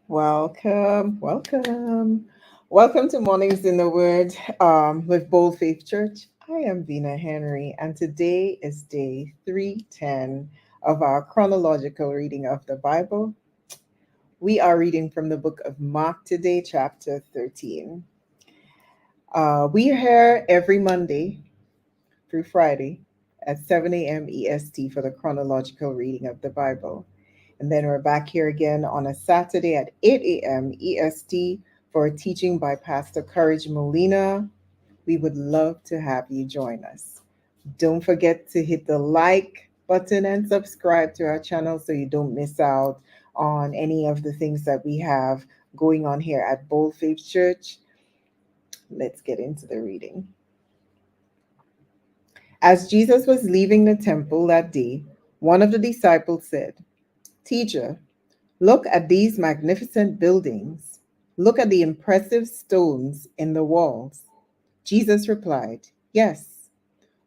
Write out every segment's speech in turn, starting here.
Welcome, welcome. Welcome to Mornings in the Word with Bold Faith Church. I am Vina Henry, and today is day 310 of our chronological reading of the Bible. We are reading from the book of Mark today, chapter 13. We are here every Monday through Friday at 7 a.m. EST for the chronological reading of the Bible. And then we're back here again on a Saturday at 8 a.m. EST for a teaching by Pastor Courage Molina. We would love to have you join us. Don't forget to hit the like button and subscribe to our channel so you don't miss out on any of the things that we have going on here at Bold Faith Church. Let's get into the reading. As Jesus was leaving the temple that day, one of the disciples said, "Teacher, look at these magnificent buildings. Look at the impressive stones in the walls." Jesus replied, "Yes,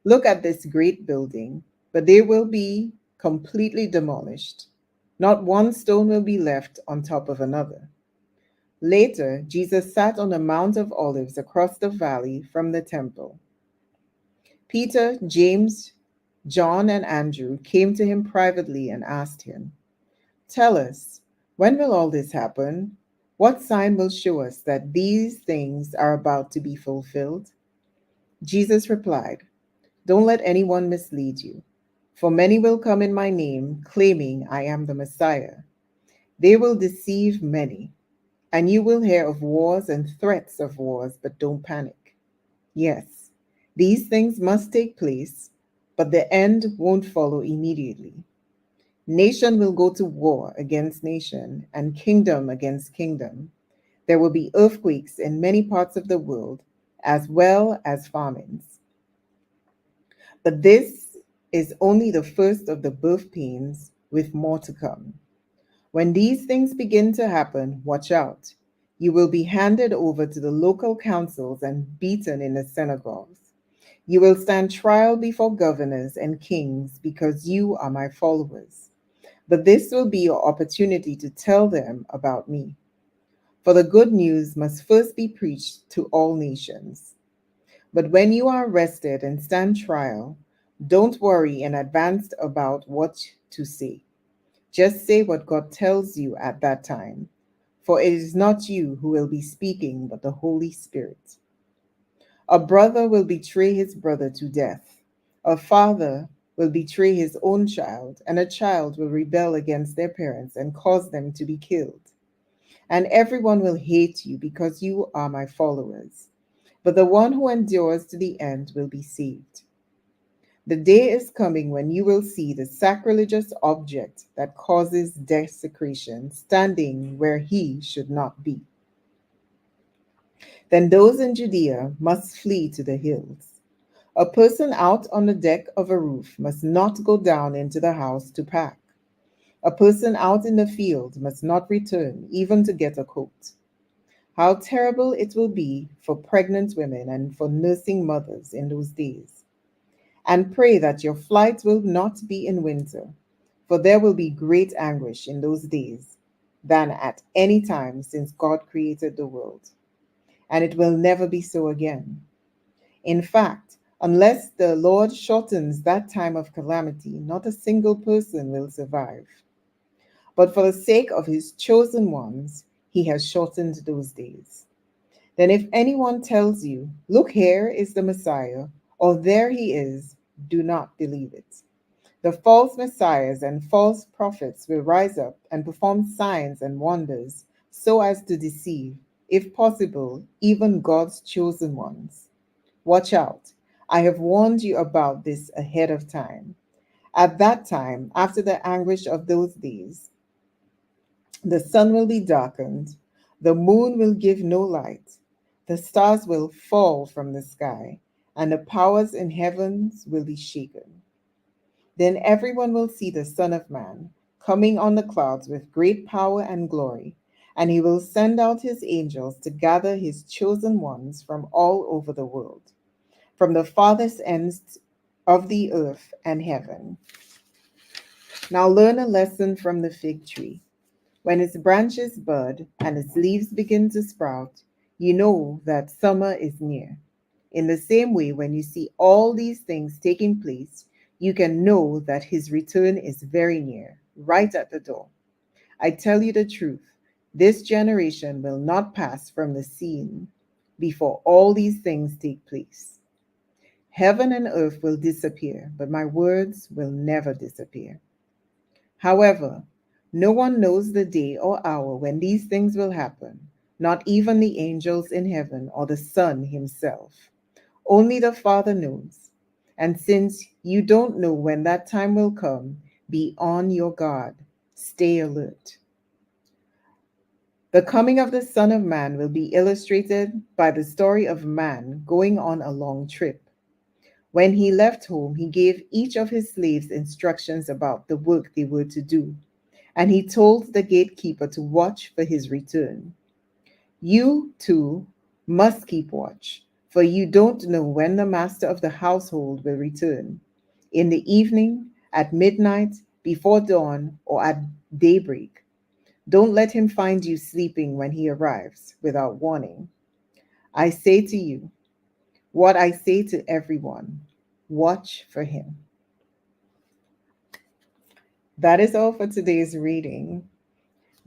look at this great building, but they will be completely demolished. Not one stone will be left on top of another." Later, Jesus sat on the Mount of Olives across the valley from the temple. Peter, James, John, and Andrew came to him privately and asked him, "Tell us, when will all this happen? What sign will show us that these things are about to be fulfilled?" Jesus replied, "Don't let anyone mislead you, for many will come in my name, claiming I am the Messiah. They will deceive many, and you will hear of wars and threats of wars, but don't panic. Yes, these things must take place, but the end won't follow immediately. Nation will go to war against nation, and kingdom against kingdom. There will be earthquakes in many parts of the world, as well as famines. But this is only the first of the birth pains, with more to come. When these things begin to happen, watch out. You will be handed over to the local councils and beaten in the synagogues. You will stand trial before governors and kings because you are my followers. But this will be your opportunity to tell them about me. For the good news must first be preached to all nations. But when you are arrested and stand trial, don't worry in advance about what to say. Just say what God tells you at that time. For it is not you who will be speaking, but the Holy Spirit. A brother will betray his brother to death. A father will betray his own child, and a child will rebel against their parents and cause them to be killed. And everyone will hate you because you are my followers. But the one who endures to the end will be saved. The day is coming when you will see the sacrilegious object that causes desecration standing where he should not be. Then those in Judea must flee to the hills. A person out on the deck of a roof must not go down into the house to pack. A person out in the field must not return, even to get a coat. How terrible it will be for pregnant women and for nursing mothers in those days. And pray that your flight will not be in winter, for there will be great anguish in those days than at any time since God created the world. And it will never be so again. In fact, unless the Lord shortens that time of calamity, not a single person will survive. But for the sake of his chosen ones, he has shortened those days. Then if anyone tells you, "Look, here is the Messiah," or "There he is," do not believe it. The false messiahs and false prophets will rise up and perform signs and wonders so as to deceive, if possible, even God's chosen ones. Watch out. I have warned you about this ahead of time. At that time, after the anguish of those days, the sun will be darkened, the moon will give no light, the stars will fall from the sky, and the powers in heavens will be shaken. Then everyone will see the Son of Man coming on the clouds with great power and glory, and he will send out his angels to gather his chosen ones from all over the world, from the farthest ends of the earth and heaven. Now learn a lesson from the fig tree. When its branches bud and its leaves begin to sprout, you know that summer is near. In the same way, when you see all these things taking place, you can know that his return is very near, right at the door. I tell you the truth, this generation will not pass from the scene before all these things take place. Heaven and earth will disappear, but my words will never disappear. However, no one knows the day or hour when these things will happen, not even the angels in heaven or the Son himself. Only the Father knows. And since you don't know when that time will come, be on your guard. Stay alert. The coming of the Son of Man will be illustrated by the story of man going on a long trip. When he left home, he gave each of his slaves instructions about the work they were to do, and he told the gatekeeper to watch for his return. You, too, must keep watch, for you don't know when the master of the household will return. In the evening, at midnight, before dawn, or at daybreak. Don't let him find you sleeping when he arrives without warning. I say to you what I say to everyone, watch for him. That is all for today's reading.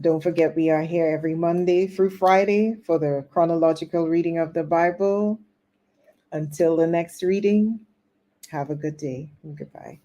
Don't forget, we are here every Monday through Friday for the chronological reading of the Bible. Until the next reading, have a good day and goodbye.